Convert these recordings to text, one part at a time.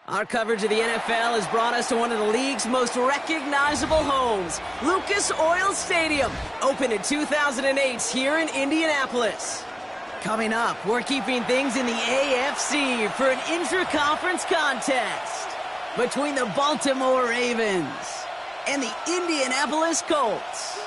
Our coverage of the NFL has brought us to one of the league's most recognizable homes, Lucas Oil Stadium, opened in 2008 here in Indianapolis. Coming up, we're keeping things in the AFC for an intra-conference contest between the Baltimore Ravens and the Indianapolis Colts.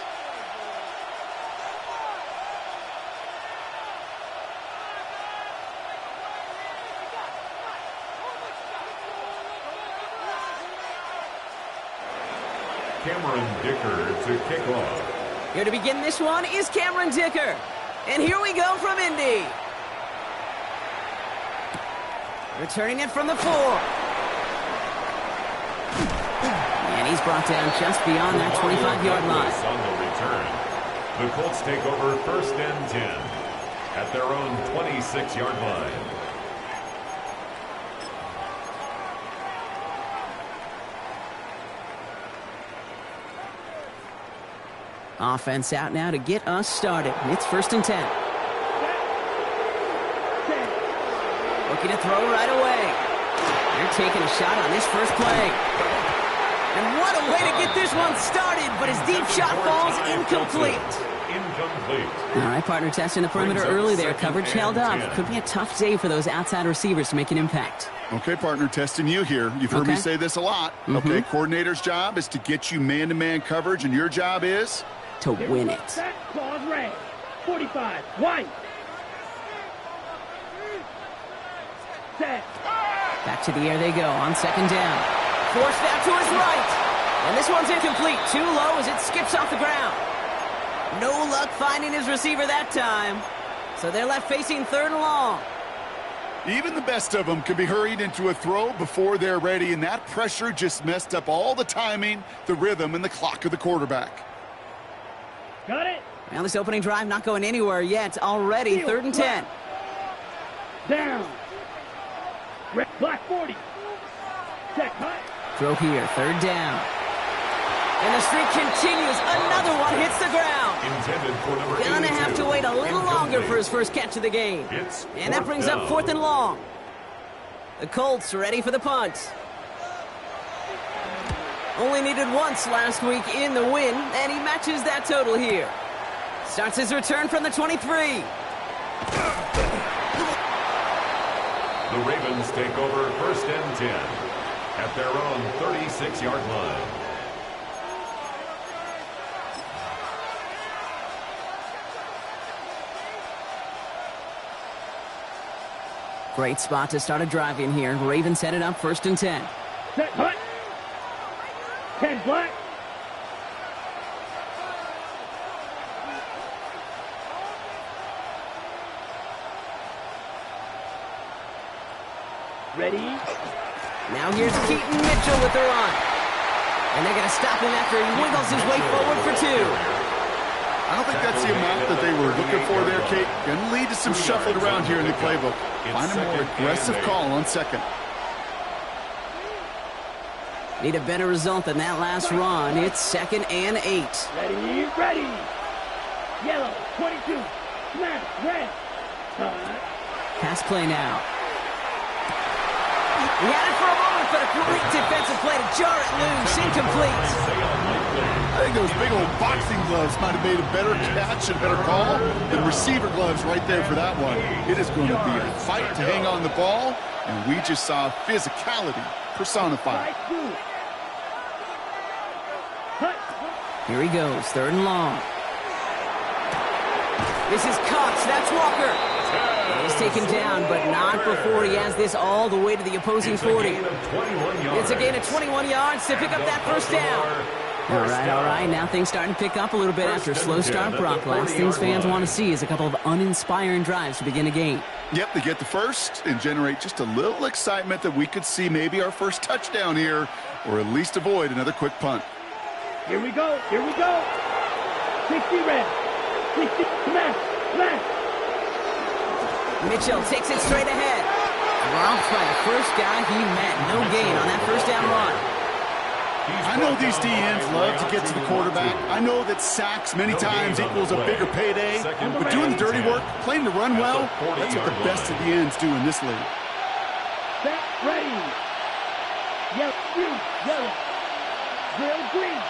Cameron Dicker to kick off. Here to begin this one is Cameron Dicker. And here we go from Indy. Returning it from the 4. And he's brought down just beyond that 25-yard line. On the return, the Colts take over 1st and 10 at their own 26-yard line. Offense out now to get us started. It's 1st and 10. Looking to throw right away. They're taking a shot on this first play. And what a way to get this one started, but his deep shot falls incomplete. All right, partner, testing the perimeter early there. Coverage held up. Could be a tough day for those outside receivers to make an impact. Okay, partner, testing you here. You've heard me say this a lot. Okay, coordinator's job is to get you man-to-man coverage, and your job is to win it. Clause red. 45. White. Set. Back to the air they go on 2nd down. Forced out to his right. And this one's incomplete. Too low as it skips off the ground. No luck finding his receiver that time. So they're left facing 3rd and long. even the best of them can be hurried into a throw before they're ready, and that pressure just messed up all the timing, the rhythm, and the clock of the quarterback. Got it. Well, this opening drive not going anywhere yet. Already 3rd and 10. Down. Red, black 40. Check, high. Throw here, 3rd down. And the streak continues. Another one hits the ground. Intended for number Gonna have to wait a little longer for his first catch of the game. And that brings up 4th and long. The Colts ready for the punt. Only needed once last week in the win, and he matches that total here. Starts his return from the 23. The Ravens take over 1st and 10 at their own 36-yard line. Great spot to start a drive in here. Ravens set it up 1st and 10. Set, hut. 10 black. Ready? Now here's Keaton Mitchell with the run. And they're going to stop him after he wiggles his way forward for 2. I don't think that's the amount that they were looking for there, Kate. Going to lead to some shuffling around here in the playbook. Find a more aggressive call on 2nd. Need a better result than that last run. It's 2nd and 8. Ready, ready. Yellow, 22. Smash, red. Pass play now. He had it for a moment, but a great defensive play to jar it loose. Incomplete. I think those big old boxing gloves might have made a better catch and better call than receiver gloves right there for that one. It is going to be a fight to hang on the ball, and we just saw physicality personified. Here he goes, 3rd and long. This is Cox, that's Walker. He's taken down, but not before he has this all the way to the opposing 40. It's a gain of 21 yards to pick up that 1st down. All right. Now things starting to pick up a little bit after a slow start. Brock, last things fans want to see is a couple of uninspiring drives to begin a game. Yep, they get the first and generate just a little excitement that we could see maybe our first touchdown here, or at least avoid another quick punt. Here we go. 60 red. 60 smash. Mitchell takes it straight ahead. Dropped by the first guy he met. No gain on that first down run. I know these DNs love to get to the quarterback. I know that sacks many times equals a bigger payday. But doing the dirty work, playing to run well, that's what the best of the ends do in this league. Set, ready. Yellow, green, yellow. Drill, green.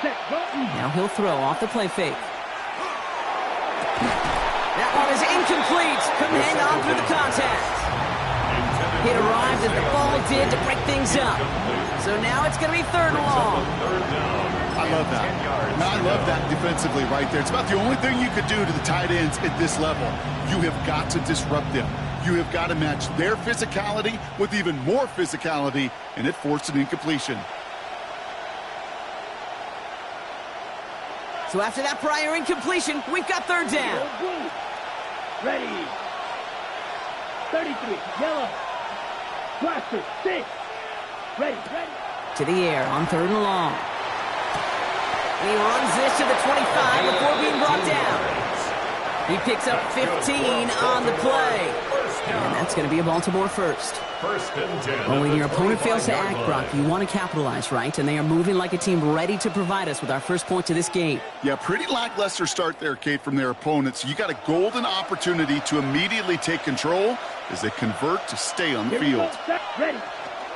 Set, button. Now he'll throw off the play fake. That one is incomplete. Couldn't hang on through the contact. It arrived as the ball did to break things up. So now it's going to be 3rd and long. I love that. I love that defensively right there. It's about the only thing you could do to the tight ends at this level. You have got to disrupt them. You have got to match their physicality with even more physicality, and it forced an incompletion. So after that prior incompletion, we've got 3rd down. Ready. 33, yellow. Blaster, 6. Ready, ready. To the air on 3rd and long. And he runs this to the 25 before being brought down. He picks up 15 on the play. And that's going to be a Baltimore first. Well, when your opponent fails to act, Brock, you want to capitalize, right? And they are moving like a team ready to provide us with our first points of this game. Yeah, pretty lackluster start there, Kate, from their opponents. You got a golden opportunity to immediately take control as they convert to stay on the field. Ready.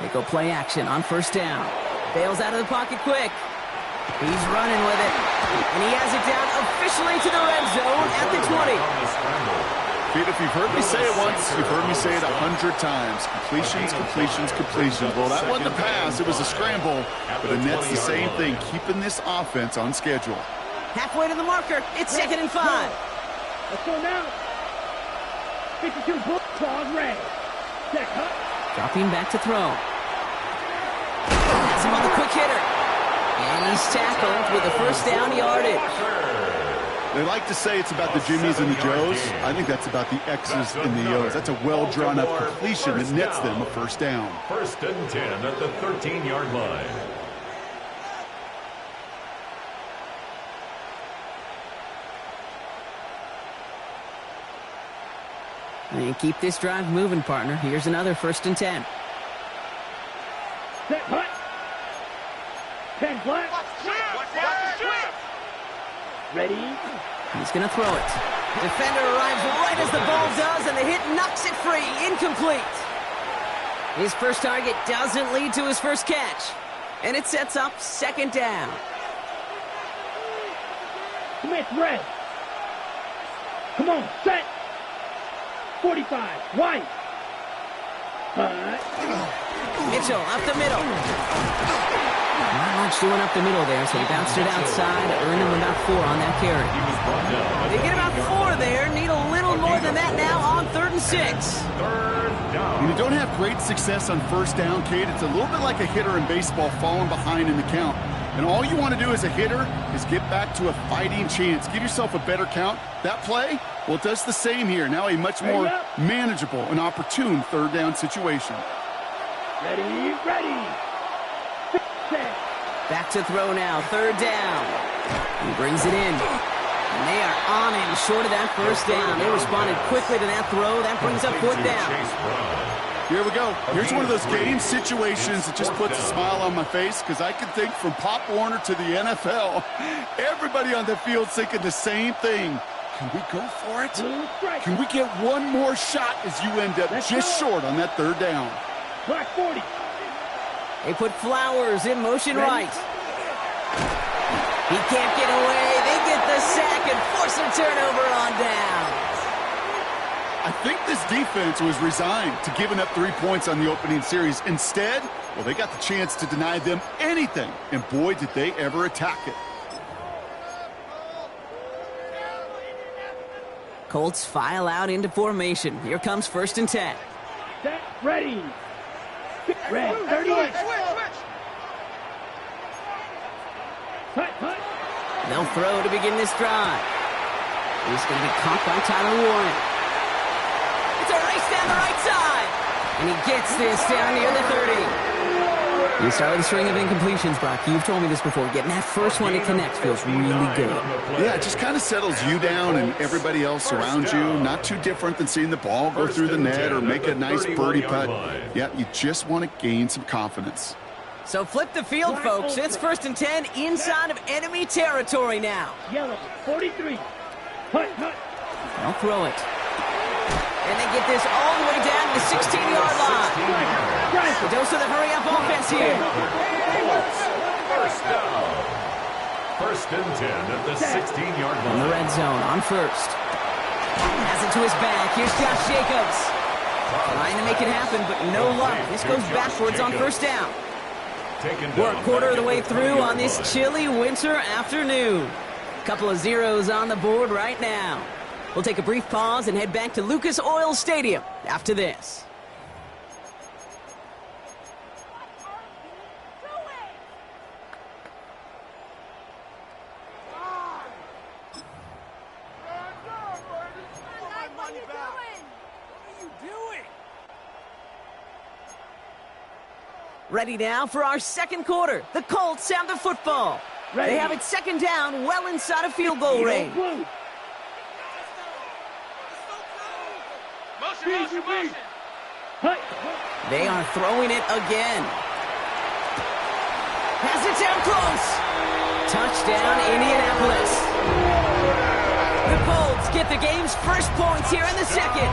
They go play action on 1st down. Bails out of the pocket quick. He's running with it. And he has it down officially to the red zone at the 20. Pete, if you've heard me say it once, you've heard me say it 100 times. Completions, completions, completions. Well, that wasn't a pass. It was a scramble. But the Nets, the same thing, keeping this offense on schedule. Halfway to the marker. It's 2nd and 5. Let's go now. 52, book, claws, red. Set, cut. Dropping back to throw. Has him on the quick hitter. And he's tackled with a 1st down yardage. They like to say it's about the Jimmies and the Joes. I think that's about the X's and the O's. That's a well-drawn-up completion that nets them a 1st down. 1st and 10 at the 13-yard line. And keep this drive moving, partner. Here's another 1st and 10. Set, hut. 10 black. Ready. He's going to throw it. Defender arrives right as the ball does, and the hit knocks it free. Incomplete. His first target doesn't lead to his first catch. And it sets up 2nd down. Smith, red. Come on, set. 45, white. Mitchell up the middle. Not much doing up the middle there, so he bounced it outside, earned him about 4 on that carry. They get about 4 there, need a little more than that now on 3rd and 6. When you don't have great success on 1st down, Kate, it's a little bit like a hitter in baseball falling behind in the count. And all you want to do as a hitter is get back to a fighting chance. Give yourself a better count. That play, well, it does the same here. Now a much more manageable and opportune 3rd down situation. Ready, ready. Back to throw now, 3rd down. He brings it in. And they are on him short of that 1st down. They responded quickly to that throw. That brings up 4th down. Here we go. Here's one of those game situations that just puts a smile on my face because I can think from Pop Warner to the NFL, everybody on the field's thinking the same thing. Can we go for it? Can we get one more shot as you end up just short on that 3rd down? Black 40. They put Flowers in motion right. He can't get away. They get the sack and force a turnover on down. I think this defense was resigned to giving up 3 points on the opening series. Instead, well, they got the chance to deny them anything. And boy, did they ever attack it. Colts file out into formation. Here comes 1st and 10. Set, ready. Red, 38. Hut. They'll throw to begin this drive. He's going to be caught by Tyler Warren. It's a race down the right side. And he gets this down near the 30. You start with a string of incompletions, Brock. You've told me this before. Getting that first one to connect feels really good. Yeah, it just kind of settles you down and everybody else around you. Not too different than seeing the ball go through the net or make a nice birdie putt. Yeah, you just want to gain some confidence. So flip the field, folks. It's 1st and 10 inside of enemy territory now. Yellow, 43. Hut. They'll throw it. And they get this all the way down to the 16-yard line. A dose of the hurry-up offense here. First down. 1st and 10 at the 16-yard line. In the red zone on first. Has it to his back. Here's Josh Jacobs. Trying to make it happen, but no luck. This goes backwards on 1st down. We're a quarter of the way through on this chilly winter afternoon. Couple of zeros on the board right now. We'll take a brief pause and head back to Lucas Oil Stadium after this. Ready now for our second quarter. The Colts have the football. Ready. They have it 2nd down, well inside of field goal range. Motion. Hut. They are throwing it again. Has it down close. Touchdown, Indianapolis. The Colts get the game's first points here in the second.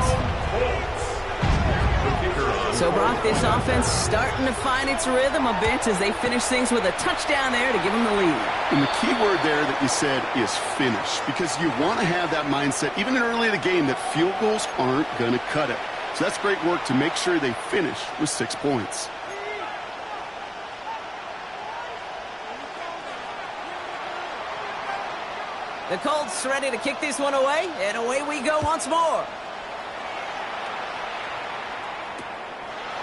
So, Brock, this offense starting to find its rhythm a bit as they finish things with a touchdown there to give them the lead. And the key word there that you said is finish, because you want to have that mindset, even early in the game, that field goals aren't going to cut it. So that's great work to make sure they finish with 6 points. The Colts ready to kick this one away, and away we go once more.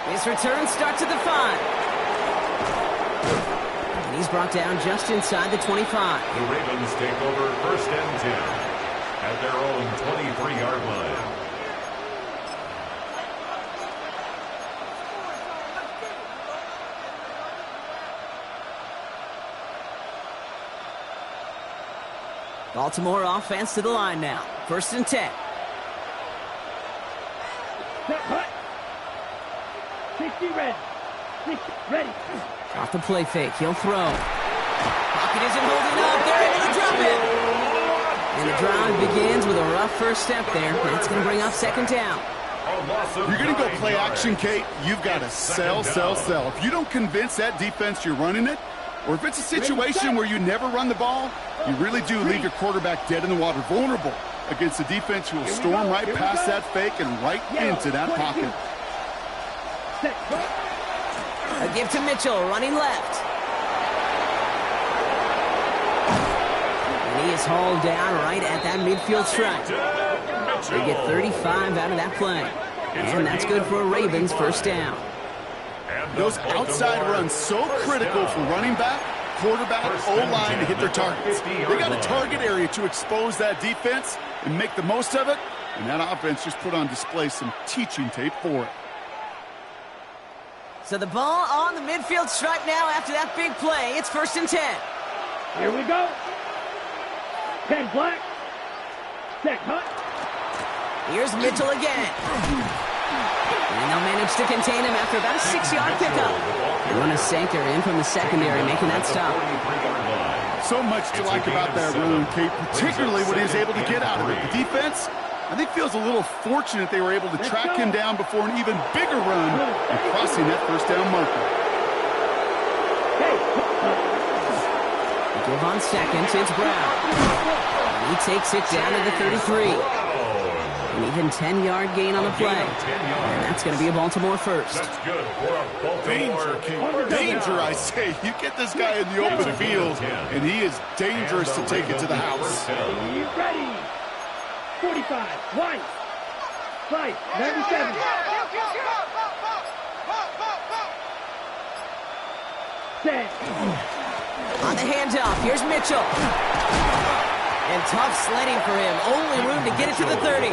His return starts at the 5. And he's brought down just inside the 25. The Ravens take over 1st and 10 at their own 23-yard line. Baltimore offense to the line now. 1st and 10. Hut. 60 ready. 60 ready. Off the play fake. He'll throw. Pocket isn't holding up. They're able to drop it. And the drive begins with a rough first step there. That's going to bring up 2nd down. You're going to go play action, Kate. You've got to sell. If you don't convince that defense you're running it, or if it's a situation where you never run the ball, you really do leave your quarterback dead in the water, vulnerable against a defense who will storm right past that fake and right into that pocket. A give to Mitchell, running left. And he is hauled down right at that midfield stripe. They get 35 out of that play. And that's good for a Ravens 1st down. Those outside runs so critical for running back, quarterback, O-line to hit their targets. They got a target area to expose that defense and make the most of it. And that offense just put on display some teaching tape for it. So the ball on the midfield stripe now after that big play. It's 1st and 10. Here we go. 10 black. Set Hut. Here's Mitchell again. And they'll manage to contain him after about a 6-yard pickup. They run a Sanker in from the secondary, making that stop. So much to like about that run, Kate, particularly what he was able to get out of it. The defense, I think, feels a little fortunate they were able to track him down before an even bigger run and crossing that 1st down marker. They give on 2nd, it's Brown. And he takes it down to the 33. An even 10-yard gain on the play. And that's going to be a Baltimore 1st. That's good for a Baltimore. Danger, I say. You get this guy in the open field, and he is dangerous to take it to the house. Ready. 45. White. Right. 97. Set. On the handoff, here's Mitchell. And tough sledding for him. Only room to get it to the 30.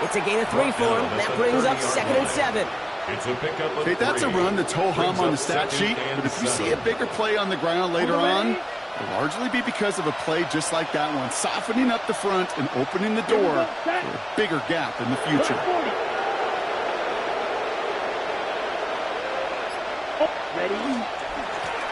It's a gain of 3 for him. That brings up 2nd and 7. It's a pickup of Okay, that's a run that's ho-hum on the stat sheet, but if you see a bigger play on the ground later on, it'll largely be because of a play just like that one, softening up the front and opening the door for a bigger gap in the future.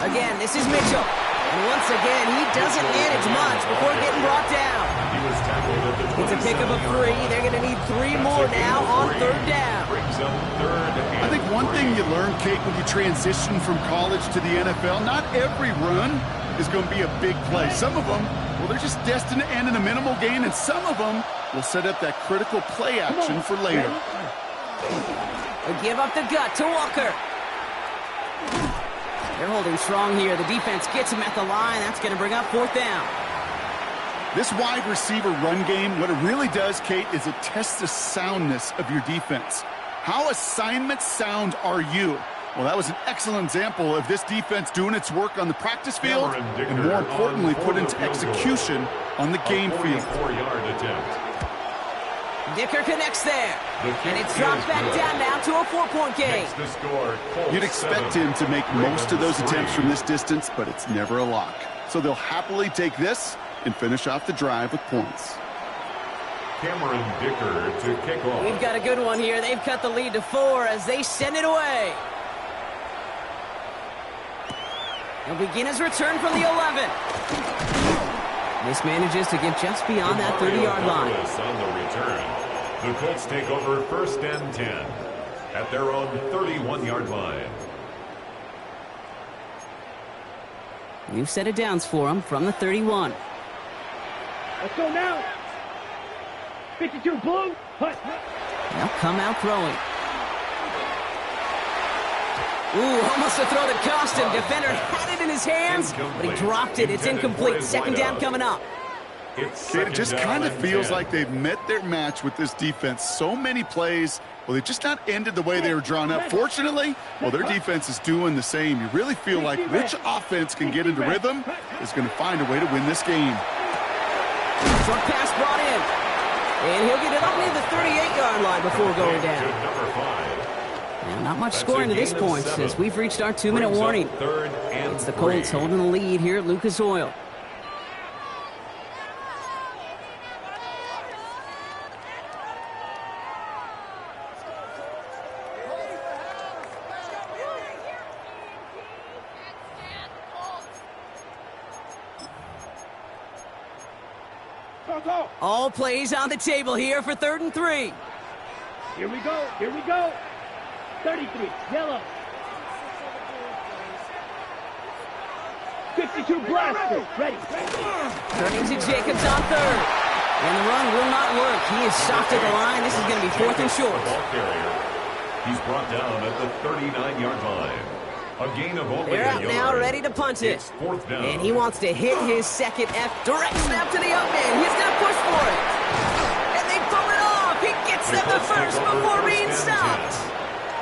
Again, this is Mitchell. And once again, he doesn't manage much before getting brought down. He was tackled at the 27. It's a pickup of 3. They're going to need 3 more now on 3rd down. Brings up 3rd and I think one thing you learn, Kate, when you transition from college to the NFL, not every run is going to be a big play. Some of them, well, they're just destined to end in a minimal gain, and some of them will set up that critical play action for later. They give up the gut to Walker. They're holding strong here. The defense gets him at the line. That's going to bring up 4th down. This wide receiver run game, what it really does, Kate, is it tests the soundness of your defense. How assignment sound are you? Well, that was an excellent example of this defense doing its work on the practice field and, more importantly, put into execution on the game field. 44-yard attempt. Dicker connects there. And it's dropped back down now to a 4-point game. Makes the score, Colts You'd expect 7. him to make most of those attempts from this distance, but it's never a lock. So they'll happily take this and finish off the drive with points. Cameron Dicker to kick off. We've got a good one here. They've cut the lead to 4 as they send it away. He'll begin his return from the 11. This manages to get just beyond that 30-yard line. On the return. The Colts take over 1st and 10 at their own 31-yard line. New set of downs for him from the 31. Let's go now. 52 blue. Hut. They'll come out throwing. Ooh, almost a throw that cost him. Defender had it in his hands, but he dropped it. It's incomplete. 2nd down coming up. It just kind of feels like they've met their match with this defense. So many plays, well, they've just not ended the way they were drawn up. Fortunately, well, their defense is doing the same. You really feel like which offense can get into rhythm is going to find a way to win this game. Short pass brought in. And he'll get it up near the 38-yard line before going down. And not much scoring to this point since we've reached our 2-minute warning. It's the Colts holding the lead here at Lucas Oil. All plays on the table here for 3rd and 3. Here we go. Here we go. 33. Yellow. 52 blaster. Ready. Turning to Jacobs on 3rd. And the run will not work. He is soft at the line. This is going to be 4th and short. Ball carrier. He's brought down at the 39-yard line. A gain of only They're a out yard. now, ready to punt it. It's 4th down. And he wants to hit his 2nd F. Direct snap to the up man. He's going to push for it. And they pull it off. He gets them the first before being stopped.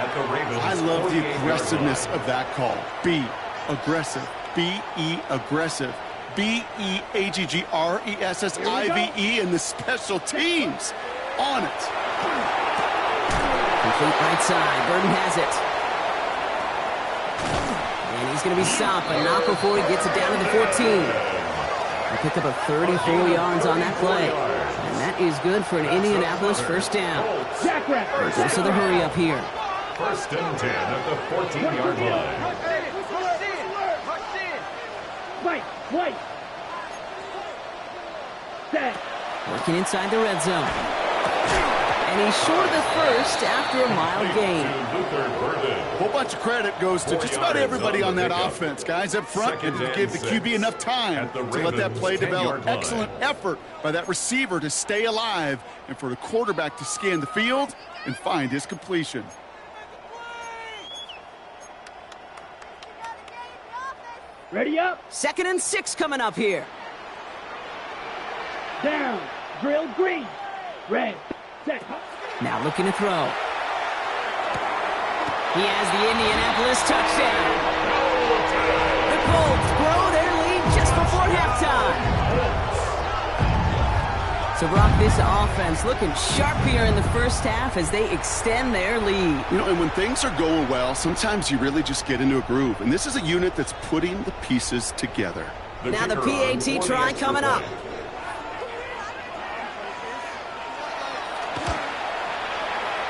I love the aggressiveness of that call. B, aggressive. B-E, aggressive. B-E-A-G-G-R-E-S-S-I-V-E, and the special teams on it. Complete right side. Burton has it. And he's going to be stopped, but not before he gets it down to the 14. He picked up a 34 yards on that play. And that is good for an Indianapolis 1st down. Goes to the hurry up here. 1st and 10 at the 14-yard line. Wait. Set. Working inside the red zone. And he's short of the first after a mild gain. A whole bunch of credit goes to just about everybody on that offense. Guys up front, and give the QB enough time to let that play develop. Excellent effort by that receiver to stay alive and for the quarterback to scan the field and find his completion. Ready up. 2nd and 6 coming up here. Down. Drill green. Red. Set. Now looking to throw. He has the Indianapolis touchdown. The Colts grow their lead just before halftime. So, Brock, this offense looking sharp here in the first half as they extend their lead. You know, and when things are going well, sometimes you really just get into a groove. And this is a unit that's putting the pieces together. Now the PAT try coming up.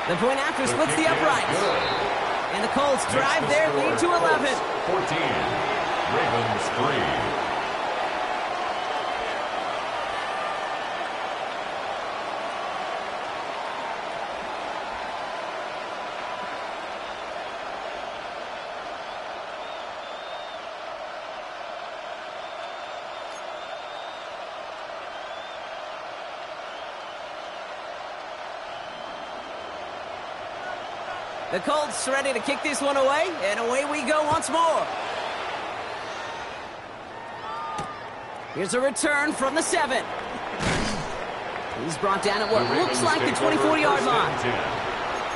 The point after splits the uprights. And the Colts drive their lead to 11. 14, Ravens 3. The Colts ready to kick this one away, and away we go once more. Here's a return from the 7. He's brought down at what looks like the 24-yard line.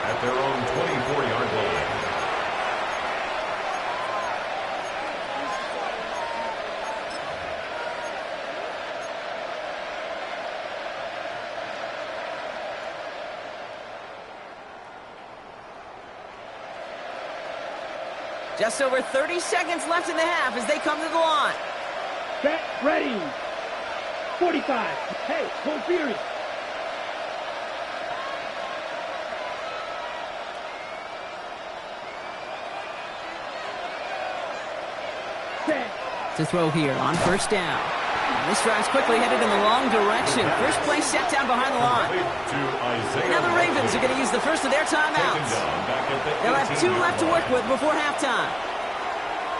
At their own 24-yard line. Just over 30 seconds left in the half as they come to the line. Set, ready. 45. Hey, hold furious. To throw here on first down. This drive's quickly headed in the wrong direction. First play set down behind the line. Now the Ravens are going to use the first of their timeouts. They'll have 2 left to work with before halftime.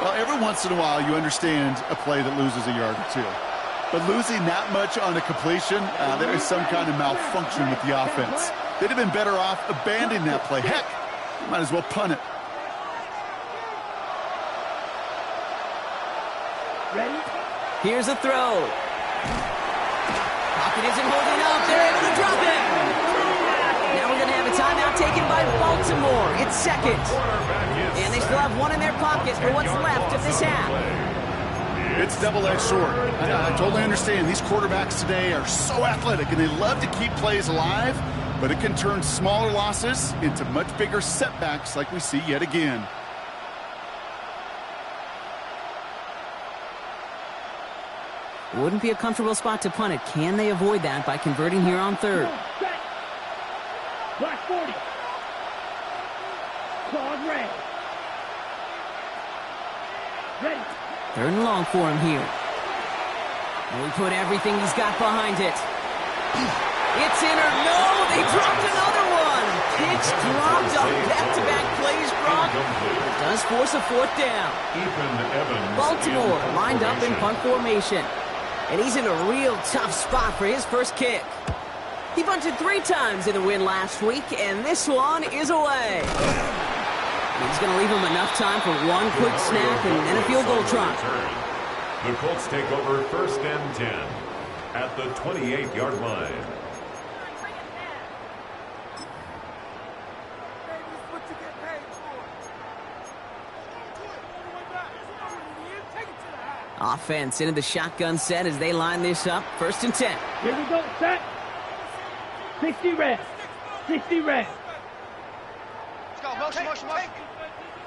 Well, every once in a while you understand a play that loses a yard or 2. But losing that much on a completion, there is some kind of malfunction with the offense. They'd have been better off abandoning that play. Heck, you might as well punt it. Ready? Here's a throw. Pocket isn't holding up. They're able to drop it. Now we're going to have a timeout taken by Baltimore. It's second. And they still have 1 in their pocket for what's left of this half. It's double-edged sword. I totally understand. These quarterbacks today are so athletic, and they love to keep plays alive, but it can turn smaller losses into much bigger setbacks like we see yet again. It wouldn't be a comfortable spot to punt it. Can they avoid that by converting here on third? Black 40. Claude Ray. Ready. Third and long for him here. And we put everything he's got behind it. It's in or no, they dropped another one. Pitch dropped on back-to-back plays, Brock. It does force a 4th down. Baltimore lined up in punt formation. And he's in a real tough spot for his first kick. He bunted 3 times in the win last week, and this one is away. He's going to leave him enough time for 1 quick snap and then a field goal try. The Colts take over 1st and 10 at the 28-yard line. Offense into the shotgun set as they line this up. 1st and 10. Here we go, set. 60 red. 60 red. Let's go, motion.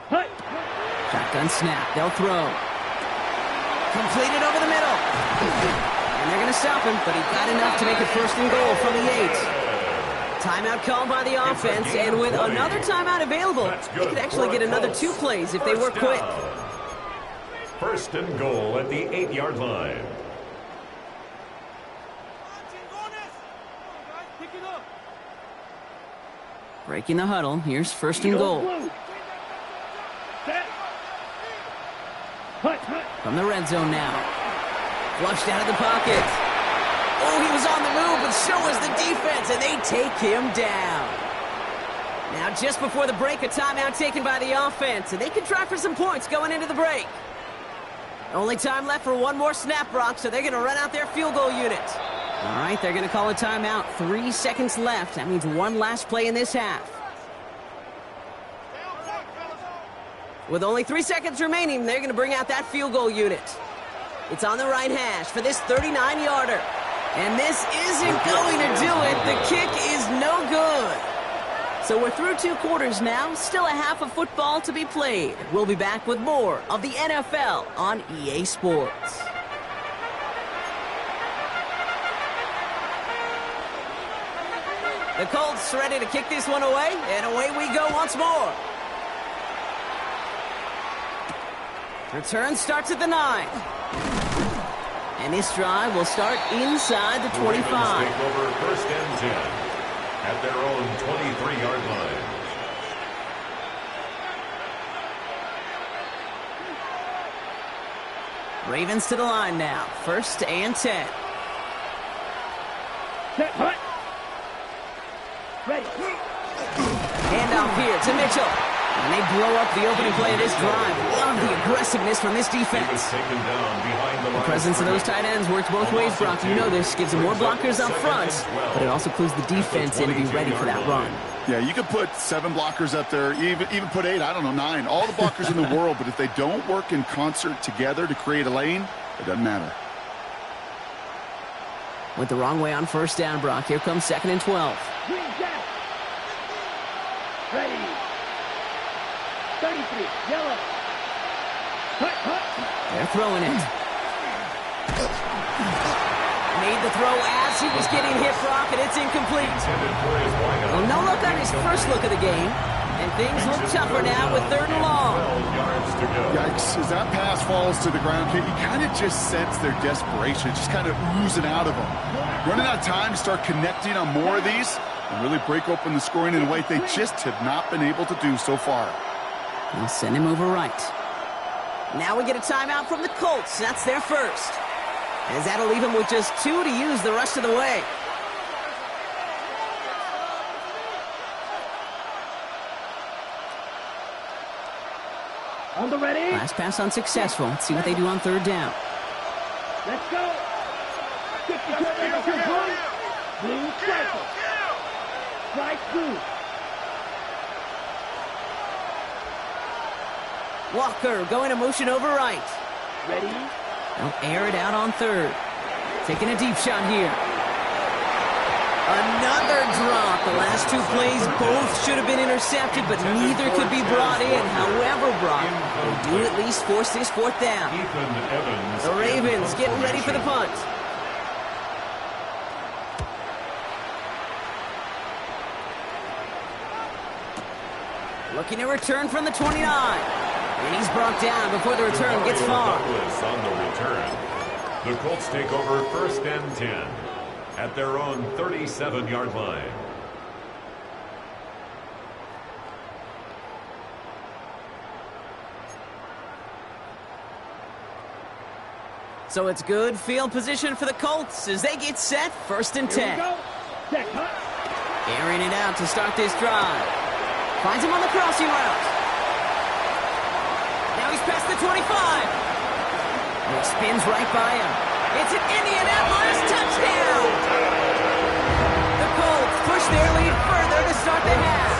Hut. Shotgun snap. They'll throw. Completed over the middle. And they're going to stop him, but he got enough to make it 1st and goal from the 8. Timeout called by the offense, and with another timeout available, they could actually get another 2 plays if they work quick. 1st and goal at the 8-yard line. Breaking the huddle. Here's 1st and goal. Set. Hut. From the red zone now. Flushed out of the pocket. Oh, he was on the move, but so was the defense, and they take him down. Now, just before the break, a timeout taken by the offense, and they can try for some points going into the break. Only time left for 1 more snap, Brock, so they're going to run out their field goal unit. All right, they're going to call a timeout. 3 seconds left. That means 1 last play in this half. With only 3 seconds remaining, they're going to bring out that field goal unit. It's on the right hash for this 39-yarder. And this isn't going to do it. The kick is no good. So we're through 2 quarters now. Still a half of football to be played. We'll be back with more of the NFL on EA Sports. The Colts ready to kick this one away, and away we go once more. Return starts at the 9. And this drive will start inside the 25. Take over first and 10 at their own 23-yard line. Ravens to the line now. First and 10. Set, hut. Ready. Handoff here to Mitchell. And they blow up the opening play of this drive. Love the aggressiveness from this He was defense. taken down behind the The presence of those tight ends works both ways, Brock. You know this. Gives them more blockers up front, but it also clues the defense in to be ready for that run. Yeah, you could put 7 blockers up there, even put 8, I don't know, 9. All the blockers in the world, but if they don't work in concert together to create a lane, it doesn't matter. Went the wrong way on first down, Brock. Here comes 2nd and 12. Green jack. Ready. 33, yellow. Hut, hut. They're throwing it. Made the throw as he was getting hit, Brock, and it's incomplete. Well, no look on his first look of the game, and things look tougher now with 3rd and long. Yikes, as that pass falls to the ground, you kind of just sense their desperation, just kind of oozing out of them. Running out of time to start connecting on more of these and really break open the scoring in a way they just have not been able to do so far. They'll send him over right. Now we get a timeout from the Colts. That's their first. As that'll leave him with just 2 to use the rest of the way. On the ready. Last pass unsuccessful. Let's see what they do on 3rd down. Let's go. 52 blue. Blue striker. Strike blue. Walker going to motion over right. Ready. They'll air it out on 3rd. Taking a deep shot here. Another drop. The last 2 plays both should have been intercepted, but neither could be brought in. However, Brock, they do at least force this 4th down. The Ravens getting ready for the punt. Looking to return from the 29. And he's brought down before the return gets far. On the return. The Colts take over first and 10 at their own 37-yard line. So it's good field position for the Colts as they get set. First and 10. Airing it out to start this drive. Finds him on the crossing route. Now he's past the 25. He spins right by him. It's an Indianapolis touchdown. The Colts push their lead further to start the half.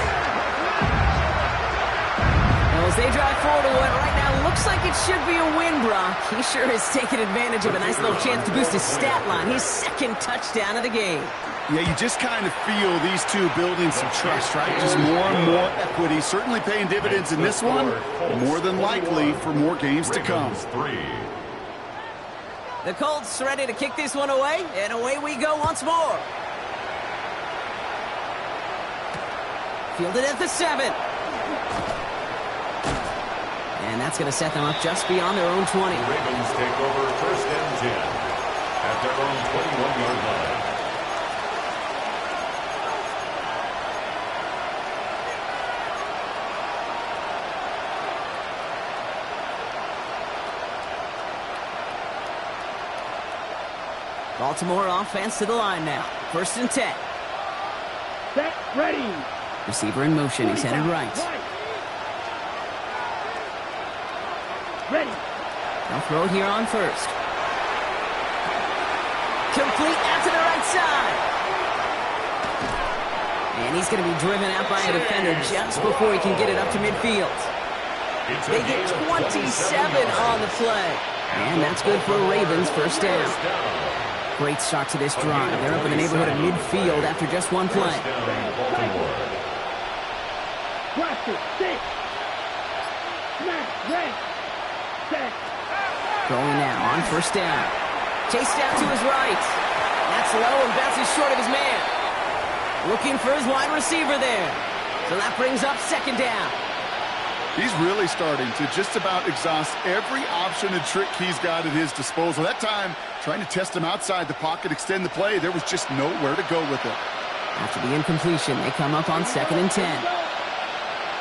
Well, as they drive forward to what right now looks like it should be a win, Brock. He sure has taken advantage of a nice little chance to boost his stat line. His 2nd touchdown of the game. Yeah, you just kind of feel these two building some trust, right? Just more and more equity. Certainly paying dividends in this one. More than likely for more games to come. The Colts ready to kick this one away, and away we go once more. Fielded at the 7. And that's going to set them up just beyond their own 20. Ravens take over first and 10 at their own 21-yard line. Baltimore offense to the line now. First and 10. Set, ready. Receiver in motion. He's headed right. Ready. They'll throw it here on 1st. Complete out to the right side. And he's going to be driven out by a defender just before he can get it up to midfield. They get 27 on the play. And that's good for Ravens first down. Great start to this drive. They're up in the neighborhood of midfield after just one play. First down, Baltimore. Practice, 6. Snap, red. Set. Going now on first down. Chase down to his right. That's low and bounces short of his man. Looking for his wide receiver there. So that brings up second down. He's really starting to just about exhaust every option and trick he's got at his disposal. That time, trying to test him outside the pocket, extend the play, there was just nowhere to go with it. After the incompletion, they come up on 2nd and 10.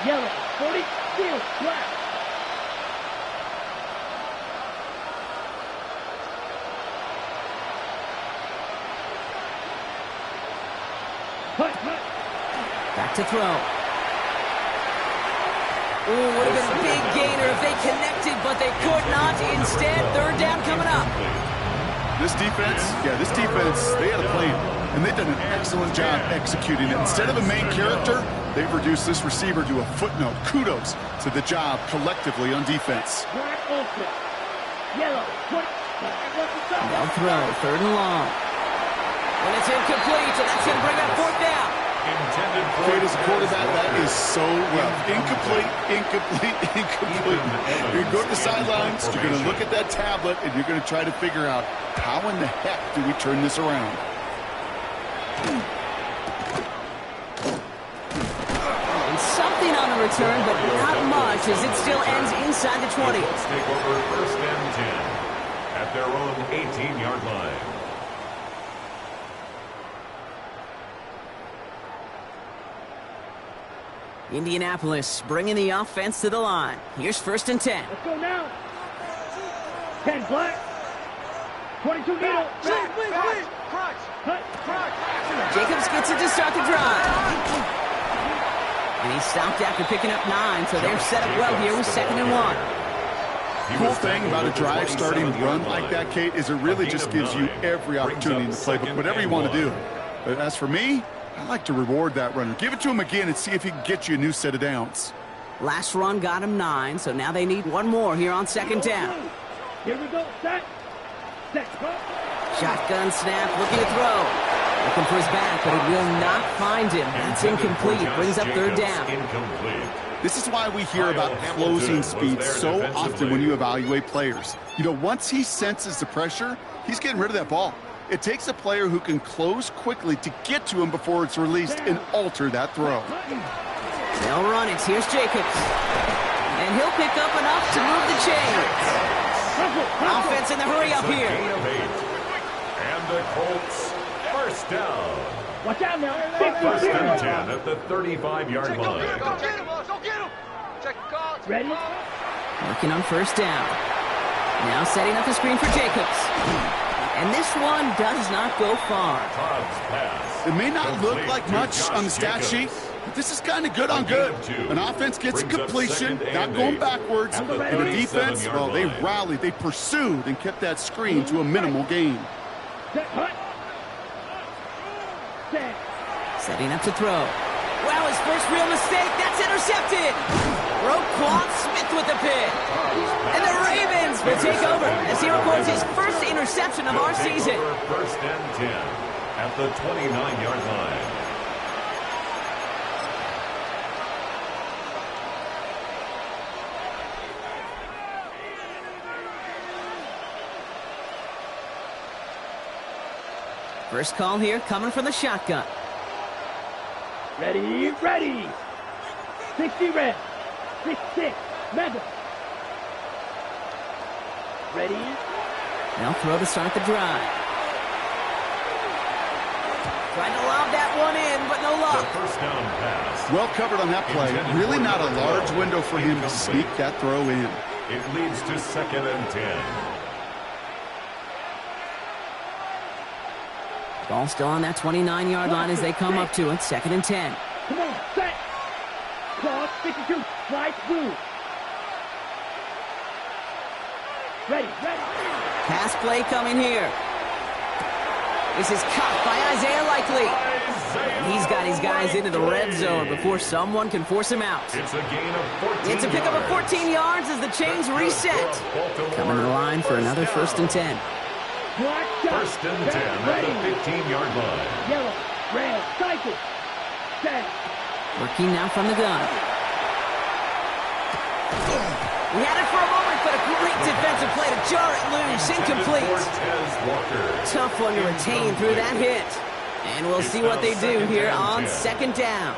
Yellow, 40, field, black. Hut, hut. Back to throw. Ooh, would have been a big gainer if they connected, but they could not. Instead, third down coming up. This defense, they had a plan, and they've done an excellent job executing it. Instead of a main character, they've reduced this receiver to a footnote. Kudos to the job collectively on defense. Black open. Yellow, 20. They'll throw, 3rd and long. And it's incomplete, so that's going to bring up 4th down. Great as a quarterback, that is so rough. Incomplete. You're going to go to the sidelines, you're going to look at that tablet, and you're going to try to figure out how in the heck do we turn this around. And something on the return, but not much, as it still ends inside the 20. Let's take over 1st and 10 at their own 18-yard line. Indianapolis bringing the offense to the line. Here's 1st and 10. Let's go now. 10 black. 22 needle. Crunch. Jacobs gets it to start the drive. And he's stopped after picking up 9, so they're set up well here with 2nd and 1. The cool thing about a drive starting run like that, Kate, is it really just gives you every opportunity in the playbook, whatever you want to do. But as for me, I like to reward that runner. Give it to him again and see if he can get you a new set of downs. Last run got him 9, so now they need one more here on 2nd down. Here we go. Set. Shotgun snap, looking to throw. Looking for his back, but it will not find him. That's incomplete. Brings up 3rd down. This is why we hear about closing speed so often when you evaluate players. You know, once he senses the pressure, he's getting rid of that ball. It takes a player who can close quickly to get to him before it's released and alter that throw. They'll run it. Here's Jacobs. And he'll pick up enough to move the chains. Offense in the hurry up here. And the Colts, 1st down. Watch out now. 1st and 10 at the 35-yard line. Go get him. Check the cards. Ready? Working on 1st down. Now setting up the screen for Jacobs. And this one does not go far. It may not look like much on the stat sheet, but this is kind of good on good. An offense gets a completion, not going backwards. And the defense, well, they rallied, they pursued, and kept that screen to a minimal gain. Setting up to throw. Well, his first real mistake, that's intercepted. Roquan Smith with the pick. And the Ravens will take over as he records his first interception of our season. 1st and 10 at the 29-yard line. First call here coming from the shotgun. Ready. 60 red. 6-6. Mega. Ready. They'll throw to start the drive. Trying to lob that one in, but no luck. The 1st down pass. Well covered on that play. Really not a large window for him to sneak that throw in. It leads to 2nd and 10. Ball still on that 29-yard line as they come up to it. 2nd and 10. Come on, set. Cross, 52. Slide through. Ready. Pass play coming here. This is caught by Isaiah Likely. He's got his guys into the red zone before someone can force him out. It's a gain of 14 It's a pickup of 14 yards as the chains reset. Coming to the line for another 1st and 10. Black shot. First and 10 at the 15-yard line. Yellow, red, cycle. Set. Working now from the gun. We had it for a moment, but a great defensive play to jar it loose. Incomplete. Tough one to retain through that hit. And we'll see what they do here on second down.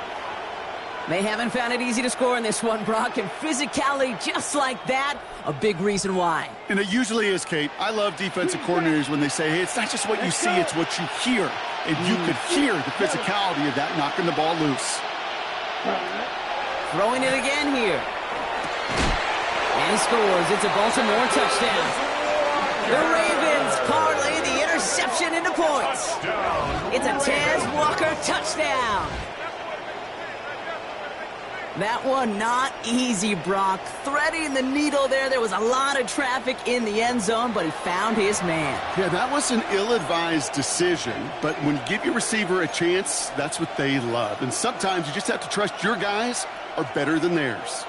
They haven't found it easy to score in this one, Brock, and physicality just like that, a big reason why. And it usually is, Kate. I love defensive coordinators when they say, hey, it's not just what you see, it's what you hear. And you could hear the physicality of that knocking the ball loose. Throwing it again here. And he scores. It's a Baltimore touchdown. The Ravens parlay the interception into points. It's a Taz Walker touchdown. That one not easy, Brock. Threading the needle there. There was a lot of traffic in the end zone, but he found his man. Yeah, that was an ill-advised decision, but when you give your receiver a chance, that's what they love. And sometimes you just have to trust your guys are better than theirs.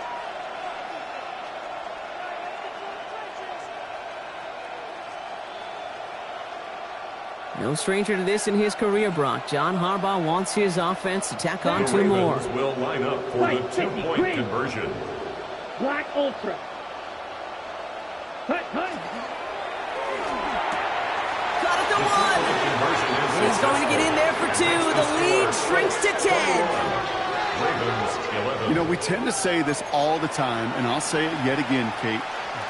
No stranger to this in his career, Brock. John Harbaugh wants his offense to tack on two more. The Ravens will line up for the two-point conversion. Black Ultra. Cut. Got it to one. And he's going to get in there for two. The lead shrinks to 10. Ravens 11. You know, we tend to say this all the time, and I'll say it yet again, Kate.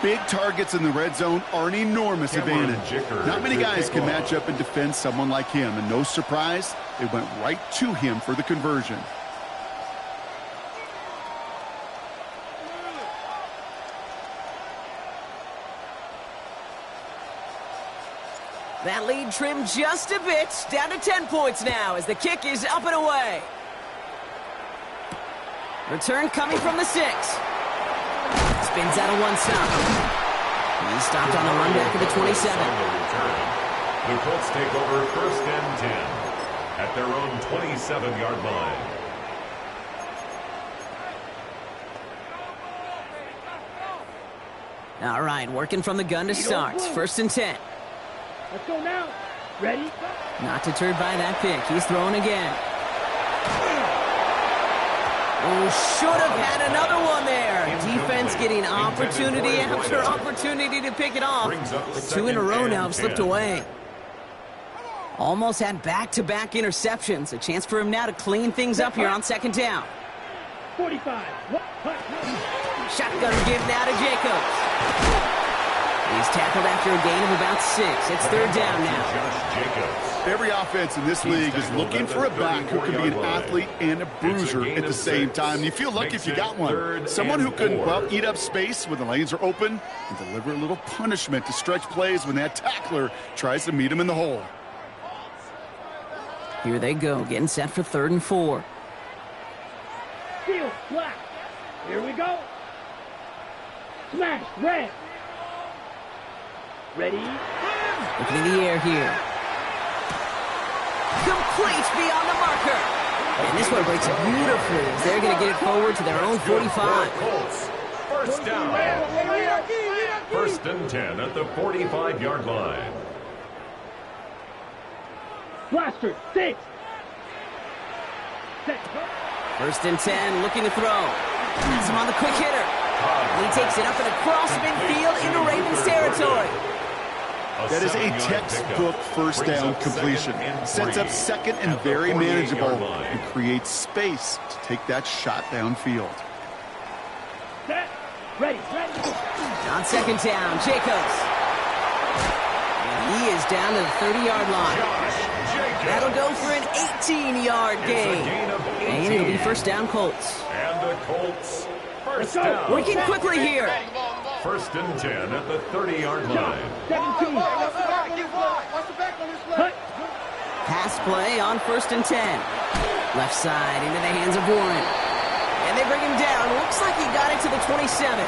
Big targets in the red zone are an enormous advantage. Not many guys can match up and defend someone like him, and no surprise, they went right to him for the conversion. That lead trimmed just a bit. Down to 10 points now as the kick is up and away. Return coming from the 6. Spins out of one stop. He's stopped on the run back of the 27. The Colts take over first and 10 at their own 27-yard line. All right, working from the gun to start. First and 10. Let's go now. Ready? Not deterred by that pick. He's throwing again. Oh, should have had another one there. Defense getting opportunity after opportunity to pick it off. Two in a row now have slipped away. Almost had back-to-back interceptions. A chance for him now to clean things up here on second down. 45. Shotgun give now to Jacobs. He's tackled after a gain of about 6. It's third down now. Every offense in this league is looking for a back who can be an athlete and a bruiser at the same time. You feel lucky if you got one. Someone who can, well, eat up space when the lanes are open and deliver a little punishment to stretch plays when that tackler tries to meet him in the hole. Here they go, getting set for 3rd and 4. Steel, black. Here we go. Smash, red. Ready? Looking in the air here. Complete beyond the marker. And this one breaks it beautifully as they're going to get it forward to their own 45. First down. First and 10 at the 45-yard line. Blaster, 6. First and 10, looking to throw. Has him on the quick hitter. He takes it up and across midfield into Ravens territory. That is a textbook first down completion. Sets up second and very manageable and creates space to take that shot downfield. Set. Ready. On second down, Jacobs. And he is down to the 30-yard line. That'll go for an 18-yard gain. And it'll be first down Colts. And the Colts first down. Working quickly here. First and 10 at the 30-yard line. 17. Pass play on first and 10. Left side into the hands of Warren. And they bring him down. Looks like he got it to the 27.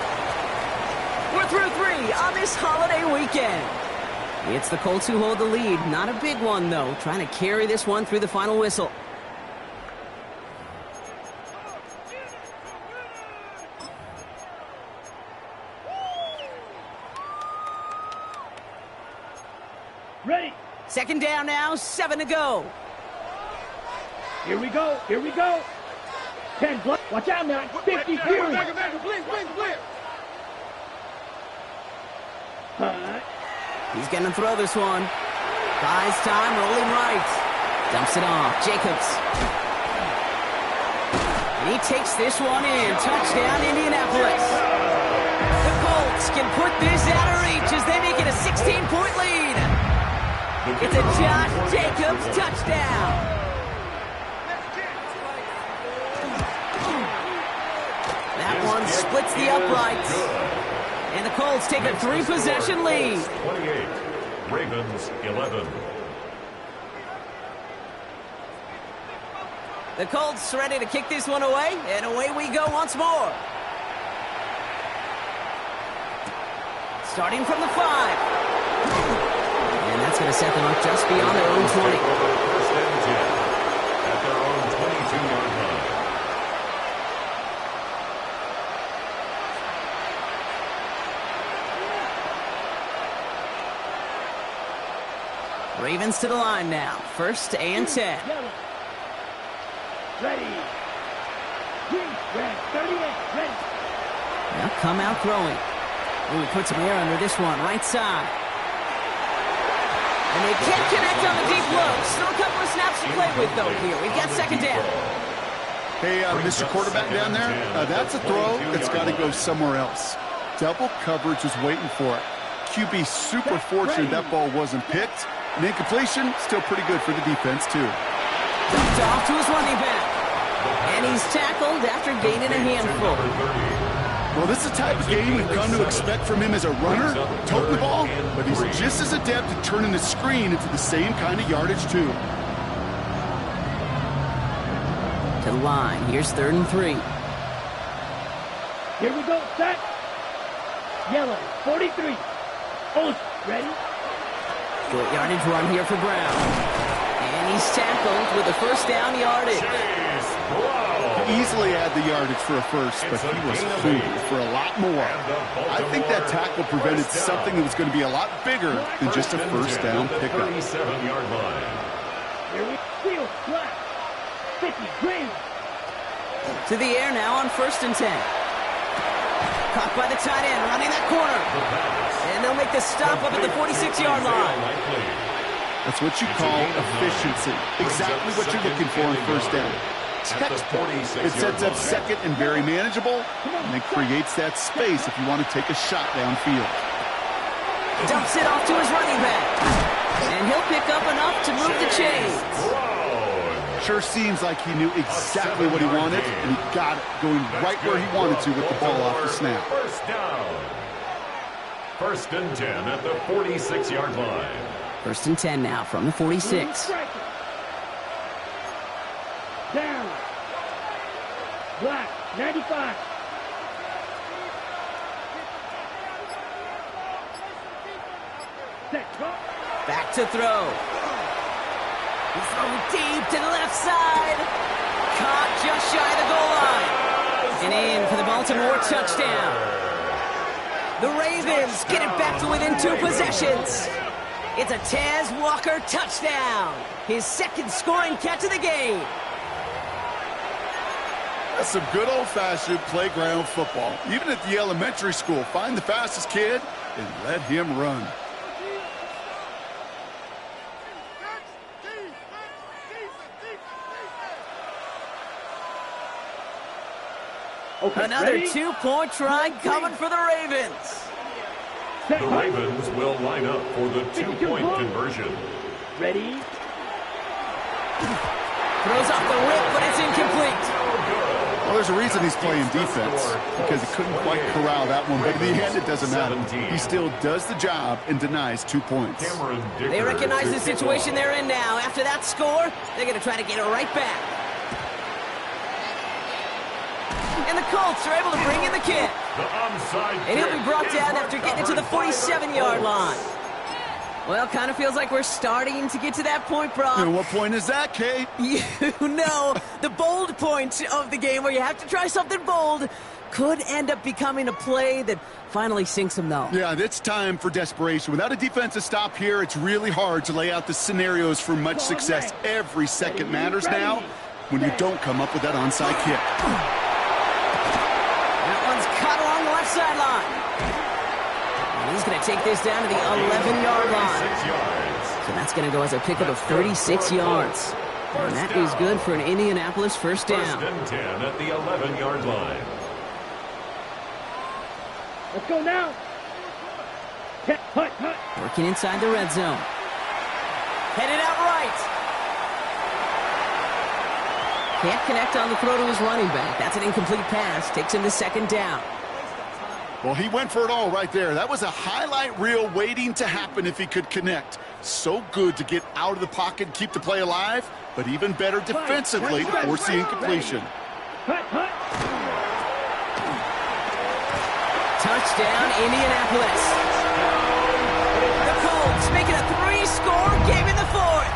We're through 3 on this holiday weekend. It's the Colts who hold the lead. Not a big one, though. Trying to carry this one through the final whistle. Second down now, 7 to go. Here we go. Here we go. 10 block. Watch out now. 50 fury. He's going to throw this one. Buys time, rolling right. Dumps it off. Jacobs. And he takes this one in. Touchdown, Indianapolis. The Colts can put this out of reach as they make it a 16-point lead. It's a Josh Jacobs touchdown. That one splits the uprights. And the Colts take a 3-possession lead. 28, Ravens 11. The Colts ready to kick this one away, and away we go once more. Starting from the 5. And that's going to set them up just beyond their own 20. First and 10 at their own 22-yard line. Ravens to the line now. First and 10. Ready. Red, 38, ready. Now come out throwing. Ooh, put some air under this one. Right side. And they can't connect on the deep low. Still a couple of snaps to play with, though, here. We've got second down. Hey, Mr. Quarterback down there, that's a throw that's got to go somewhere else. Double coverage is waiting for it. QB super fortunate that ball wasn't picked. And incompletion, still pretty good for the defense, too. Dumped off to his running back. And he's tackled after gaining a handful. Well, this is the type of game we've come to expect from him as a runner, toting the ball, but he's just as adept at turning the screen into the same kind of yardage, too. To the line. Here's 3rd and 3. Here we go. Set. Yellow, 43. Olsen, ready? Short yardage run here for Brown. And he's tackled with a first down yardage. He easily had the yardage for a first, but he was hungry for a lot more. I think that tackle prevented something that was going to be a lot bigger than just a first down pickup. 37-yard line. Here we steal. Flat. 50. Green. To the air now on 1st and 10. Caught by the tight end, running that corner. And they'll make the stop up at the 46-yard line. That's what you call efficiency. Exactly what you're looking for on first down. Textbook. It sets up second and very manageable, and it creates that space if you want to take a shot downfield. Dumps it off to his running back. And he'll pick up enough to move the chains. Sure seems like he knew exactly what he wanted, and he got it going right where he wanted to with the ball off the snap. First down. 1st and 10 at the 46-yard line. 1st and 10 now from the 46. Down. Black, 95. Set. Back to throw. He's throwing deep to the left side. Caught just shy of the goal line. And in for the Baltimore touchdown. The Ravens get it back to within 2 possessions. It's a Taz Walker touchdown. His 2nd scoring catch of the game. That's some good old-fashioned playground football. Even at the elementary school, find the fastest kid and let him run. Okay, another ready? 2-point try coming for the Ravens. The Ravens will line up for the 2-point conversion. Ready? Throws off the whip, but it's incomplete. Well, there's a reason he's playing defense, because he couldn't quite corral that one, but in the end, it doesn't matter. He still does the job and denies 2 points. They recognize the situation they're in now. After that score, they're going to try to get it right back. And the Colts are able to bring in the kick. And he'll be brought down after getting it to the 47-yard line. Well, kind of feels like we're starting to get to that point, Brock. And what point is that, Kate? You know, the bold point of the game where you have to try something bold. Could end up becoming a play that finally sinks him, though. Yeah, it's time for desperation. Without a defensive stop here, it's really hard to lay out the scenarios for much success. Every second matters now when you don't come up with that onside kick. That one's cut along the left sideline. And he's going to take this down to the 11-yard line. So that's going to go as a pickup of 36 yards. And that is good for an Indianapolis first down. First and 10 at the 11-yard line. Let's go now. Hut. Working inside the red zone. Headed out right. Can't connect on the throw to his running back. That's an incomplete pass. Takes him to second down. Well, he went for it all right there. That was a highlight reel waiting to happen if he could connect. So good to get out of the pocket and keep the play alive, but even better defensively to force the incompletion. Hut. Touchdown, Indianapolis. The Colts making a 3-score game in the fourth.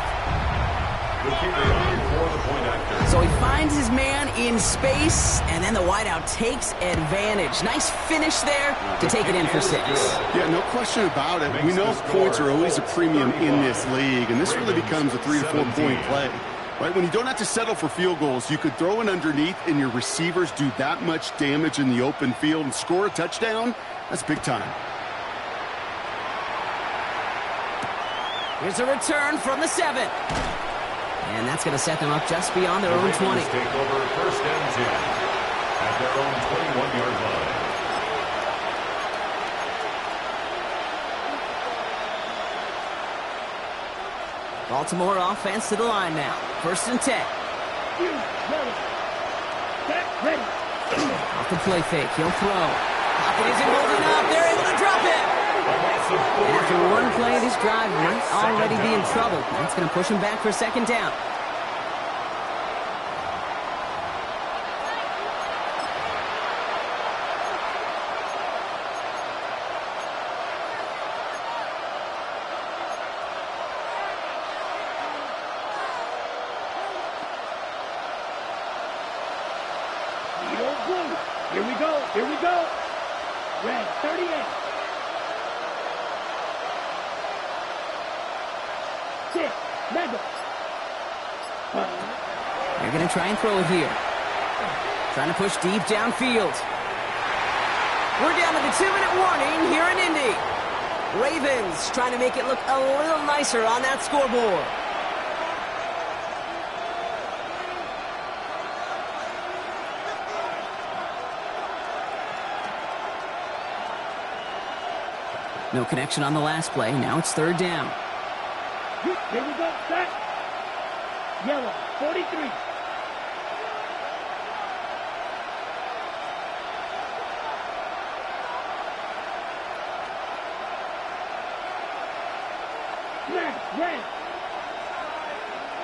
The carry on for the point after. So he finds his man in space, and then the wideout takes advantage. Nice finish there to take it in for 6. Yeah, no question about it. We know points are always a premium in this league, and this really becomes a 3 to 4 point play. Right, when you don't have to settle for field goals, you could throw it underneath and your receivers do that much damage in the open field and score a touchdown. That's big time. Here's a return from the 7. And that's going to set them up just beyond their own 20. Take over first and 10 at their own 21-yard line. Baltimore offense to the line now. First and 10. Off the play fake. He'll throw. Pocket isn't holding up. They're able to drop it. And after one play, this drive might already be in trouble. That's going to push him back for a second down. Here we go. Red 38. 6. Mega. They're going to try and throw it here. Trying to push deep downfield. We're down to the 2-minute warning here in Indy. Ravens trying to make it look a little nicer on that scoreboard. No connection on the last play. Now it's third down. Here we go. Set. Yellow. 43. Red.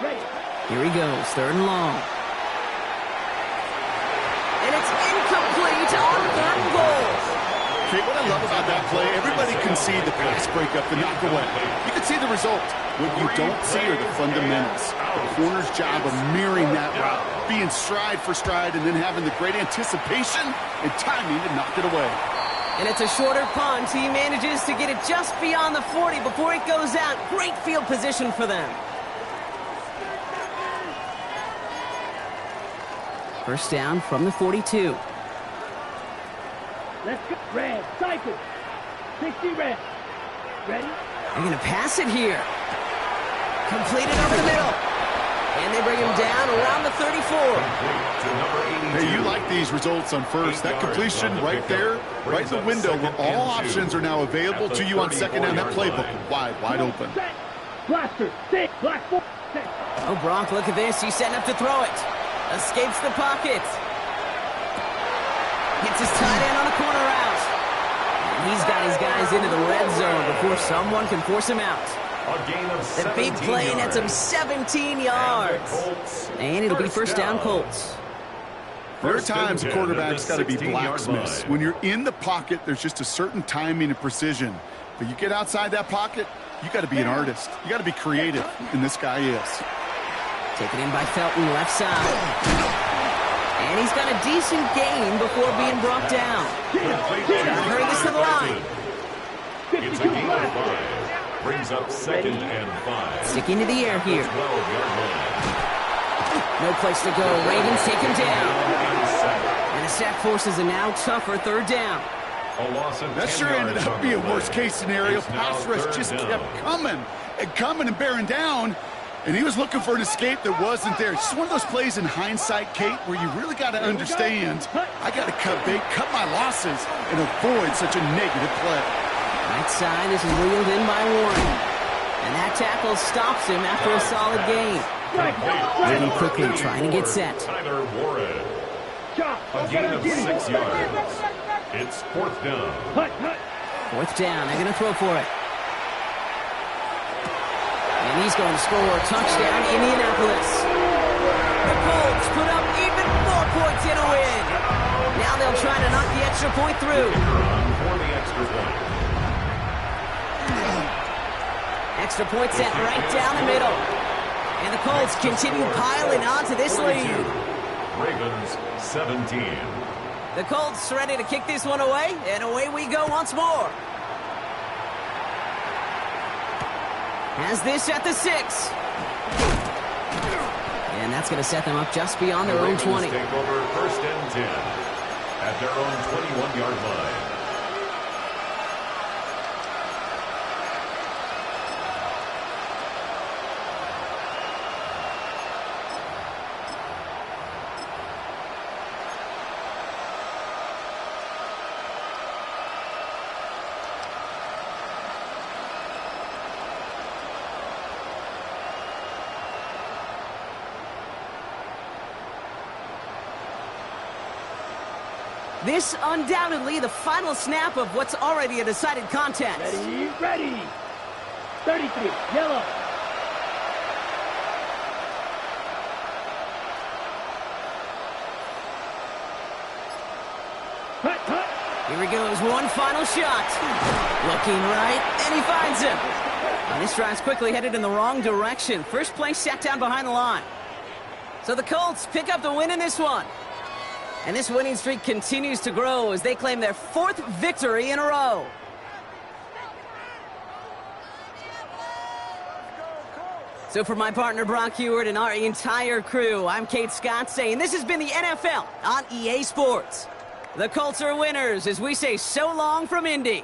Ready. Here he goes. Third and long. And it's incomplete on third and goal. Okay, what I love about that play, everybody can see the pass breakup, the knockaway. You can see the result. What you don't see are the fundamentals. The corner's job of mirroring that route, being stride for stride, and then having the great anticipation and timing to knock it away. And it's a shorter punt. He manages to get it just beyond the 40 before it goes out. Great field position for them. First down from the 42. Let's go. Red. Cycle. 60 red. Ready? They're going to pass it here. Completed over the middle. And they bring him down around the 34. Hey, you like these results on first. That completion right there, right in the window where all options are now available to you on second down. That playbook wide open. Blaster. 6. Black 4. Oh, Brock, look at this. He's setting up to throw it. Escapes the pocket. Gets his tight end on a corner route. And he's got his guys into the red zone before someone can force him out. A gain of 17 The big play yards. nets him 17 yards. And it'll be first down Colts. There are times a quarterback's got to be blacksmiths. When you're in the pocket, there's just a certain timing and precision. But you get outside that pocket, you got to be an artist. You got to be creative, and this guy is. Taken in by Felton, left side. And he's got a decent gain before being brought down. Gotta hurry this to the line. It's a gain of 5. Brings up 2nd and 5. Sticking to the air here. 12-yard line. No place to go. Ravens take him down. And sack. And the sack forces a now tougher 3rd down. A loss of That 10 sure ended yards up on being the worst play. case scenario. It's now Pass rush 3rd just down. kept coming and bearing down. And he was looking for an escape that wasn't there. It's just one of those plays in hindsight, Kate, where you really got to understand, I got to cut bait, cut my losses, and avoid such a negative play. Right side, this is reeled in by Warren. And that tackle stops him after a solid gain. Moving quickly, trying to get set. Tyler Warren. A gain of 6 yards. It's 4th down. 4th down, they're going to throw for it. And he's going to score a touchdown, Indianapolis. The Colts put up even more points in a win. Now they'll try to knock the extra point through. For the extra point. Extra point set right down the middle. And the Colts continue piling onto this lead. Ravens 17. The Colts ready to kick this one away, and away we go once more. Has this at the 6. And that's going to set them up just beyond their own 20. Take over 1st and 10 at their own 21-yard line. This undoubtedly the final snap of what's already a decided contest. Ready. 33, yellow. Cut. Here he goes, one final shot. Looking right, and he finds him. And this drive's quickly headed in the wrong direction. First play sat down behind the line. So the Colts pick up the win in this one. And this winning streak continues to grow as they claim their 4th victory in a row. So for my partner Brock Heward and our entire crew, I'm Kate Scott saying this has been the NFL on EA Sports. The Colts are winners as we say so long from Indy.